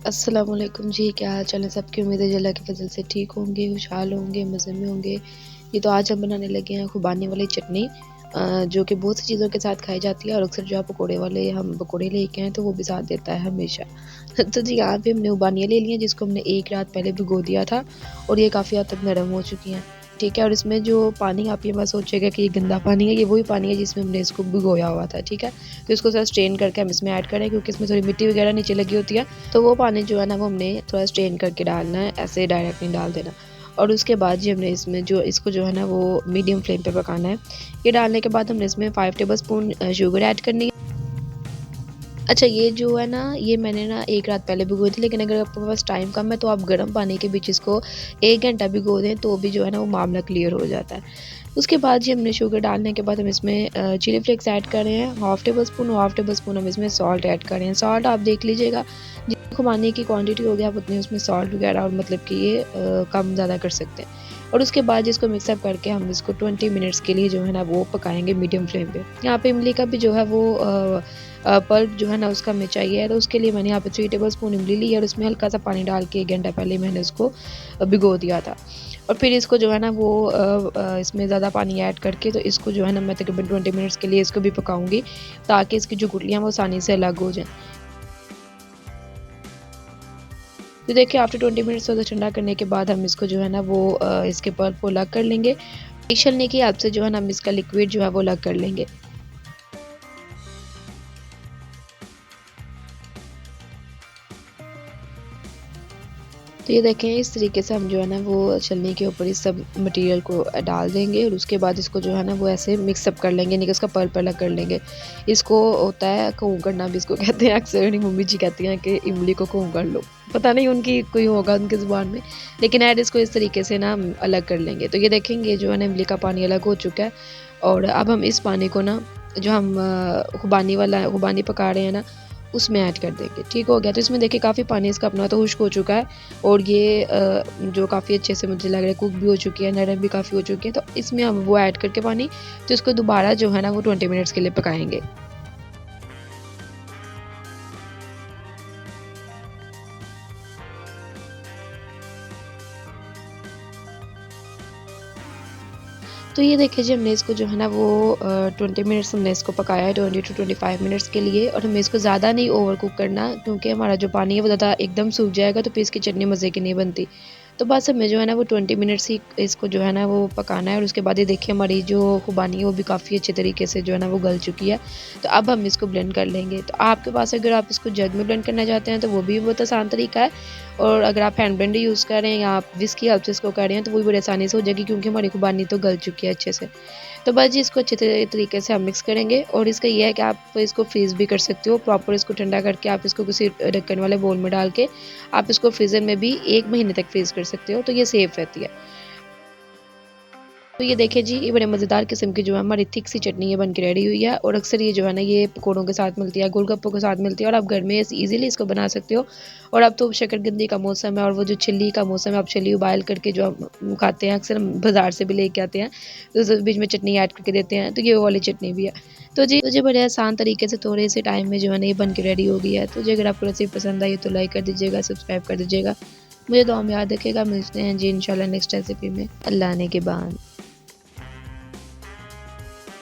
अस्सलाम वालेकुम जी, क्या हाल चाल है सबकी। उम्मीद है जी अल्लाह के फजल से ठीक होंगे, खुशहाल होंगे, मज़े में होंगे। ये तो आज हम बनाने लगे हैं खुबानी वाली चटनी, जो कि बहुत सी चीज़ों के साथ खाई जाती है और अक्सर जो है पकोड़े वाले हम पकोड़े लेके आएँ तो वो भी साथ देता है हमेशा। तो जी यहाँ पे हमने उबानियाँ ले ली हैं जिसको हमने 1 रात पहले भिगो दिया था और ये काफ़ी हद तक नरम हो चुकी हैं। ठीक है, और इसमें जो पानी आप ये मत सोचिएगा कि ये गंदा पानी है, ये वही पानी है जिसमें हमने इसको भिगोया हुआ था। ठीक है, तो इसको थोड़ा स्ट्रेन करके हम इसमें ऐड करें क्योंकि इसमें थोड़ी मिट्टी वगैरह नीचे लगी होती है, तो वो पानी जो है ना वो हमने थोड़ा स्ट्रेन करके डालना है, ऐसे डायरेक्ट नहीं डाल देना। और उसके बाद जी हमने इसमें जो इसको जो है ना वो मीडियम फ्लेम पे पकाना है। ये डालने के बाद हमने इसमें 5 टेबल स्पून शुगर ऐड करनी है। अच्छा, ये जो है ना ये मैंने ना 1 रात पहले भिगोई थी, लेकिन अगर आपके पास टाइम कम है तो आप गर्म पानी के बीच इसको 1 घंटा भिगो दें तो भी जो है ना वो मामला क्लियर हो जाता है। उसके बाद जी हमने शुगर डालने के बाद हम इसमें चिली फ्लेक्स ऐड कर रहे हैं हाफ़ टेबल स्पून हम इसमें सॉल्ट ऐड कर रहे हैं। सॉल्ट आप देख लीजिएगा, जितनी खुबानी की क्वांटिटी होगी आप उतनी उसमें सॉल्ट वगैरह और मतलब कि ये कम ज़्यादा कर सकते हैं। और उसके बाद इसको मिक्सअप करके हम इसको 20 मिनट्स के लिए जो है ना वो पकाएंगे मीडियम फ्लेम पे। यहाँ पे इमली का भी जो है वो पल्प जो है ना उसका हमें चाहिए है, तो उसके लिए मैंने यहाँ पे 3 टेबल स्पून इमली ली है और उसमें हल्का सा पानी डाल के 1 घंटा पहले मैंने उसको भिगो दिया था। और फिर इसको जो है ना वो इसमें ज़्यादा पानी ऐड करके तो इसको जो है ना मैं तकरीबन 20 मिनट्स के लिए इसको भी पकाऊंगी ताकि इसकी जो गुठलियाँ वो आसानी से अलग हो जाएँ। तो देखिए आफ्टर 20 मिनट्स थोड़ा ठंडा करने के बाद हम इसको जो है ना वो इसके पल्प को अलग कर लेंगे। एक छलनी की हेल्प से जो है ना हम इसका लिक्विड जो है वो अलग कर लेंगे। तो ये देखें इस तरीके से हम जो है ना वो छलनी के ऊपर इस सब मटेरियल को डाल देंगे और उसके बाद इसको जो है ना वो ऐसे मिक्सअप कर लेंगे, यानी कि उसका पल्प अलग कर लेंगे। इसको होता है कों करना भी इसको कहते हैं, अक्सर मेरी मम्मी जी कहती हैं कि इमली को कों कर लो। पता नहीं उनकी कोई होगा उनकी ज़ुबान में, लेकिन ऐड इसको इस तरीके से ना हम अलग कर लेंगे। तो ये देखेंगे जो है ना इमली का पानी अलग हो चुका है और अब हम इस पानी को ना जो हम खुबानी पका रहे हैं ना उसमें ऐड कर देंगे। ठीक हो गया, तो इसमें देखिए काफ़ी पानी इसका अपना तो खुश्क हो चुका है और ये जो काफ़ी अच्छे से मुझे लग रहा है कुक भी हो चुकी है, नरम भी काफ़ी हो चुकी है। तो इसमें हम वो ऐड करके पानी तो इसको दोबारा जो है ना वो 20 मिनट्स के लिए पकाएंगे। तो ये देखिए जी हमने इसको जो है ना वो 20 मिनट्स हमने इसको पकाया है, 20 टू 25 मिनट्स के लिए। और हमें इसको ज़्यादा नहीं ओवर कुक करना क्योंकि हमारा जो पानी है वो ज़्यादा एकदम सूख जाएगा तो फिर इसकी चटनी मज़े की नहीं बनती। तो बस हमें जो है ना वो 20 मिनट्स ही इसको जो है ना वो पकाना है और उसके बाद ये देखिए हमारी जो खुबानी है वो भी काफ़ी अच्छे तरीके से जो है ना वो गल चुकी है। तो अब हम इसको ब्लेंड कर लेंगे। तो आपके पास अगर आप इसको जग में ब्लेंड करना चाहते हैं तो वो भी बहुत आसान तरीका है, और अगर आप हैंड ब्लेंडर यूज़ कर रहे हैं या आप विस्क की हेल्प से इसको कर रहे हैं तो वो भी बड़ी आसानी से हो जाएगी क्योंकि हमारी खुबानी तो गल चुकी है अच्छे से। तो बस जी इसको अच्छे तरीके से हम मिक्स करेंगे और इसका ये है कि आप इसको फ्रीज़ भी कर सकते हो प्रॉपर। इसको ठंडा करके आप इसको किसी ढक्कन वाले बोल में डाल के आप इसको फ्रीज़र में भी 1 महीने तक फ्रीज़ कर सकते हो, तो ये सेफ़ रहती है। तो ये देखिए जी, ये बड़े मज़ेदार किस्म की जो है हमारी थिक सी चटनी ये बन के रेडी हुई है और अक्सर ये जो है ना ये पकौड़ों के साथ मिलती है, गोलगप्पों के साथ मिलती है और आप घर में ईज़िली इसको बना सकते हो। और अब तो शकरकंदी का मौसम है और वो जो छिल्ली का मौसम है, आप छिल्ली उबाल करके जो हम खाते हैं, अक्सर हम बाज़ार से भी लेके आते हैं, तो बीच में चटनी ऐड करके देते हैं, तो ये वो वाली चटनी भी है। तो जी मुझे बड़े आसान तरीके से थोड़े से टाइम में जो है ना ये बन के रेडी हो गई है। तो जी अगर आपको रेसिपी पसंद आई तो लाइक कर दीजिएगा, सब्सक्राइब कर दीजिएगा। मुझे दुआ में याद रखिएगा, मिलते हैं जी इंशाल्लाह नेक्स्ट रेसिपी में। अल्लाह ने के बाद।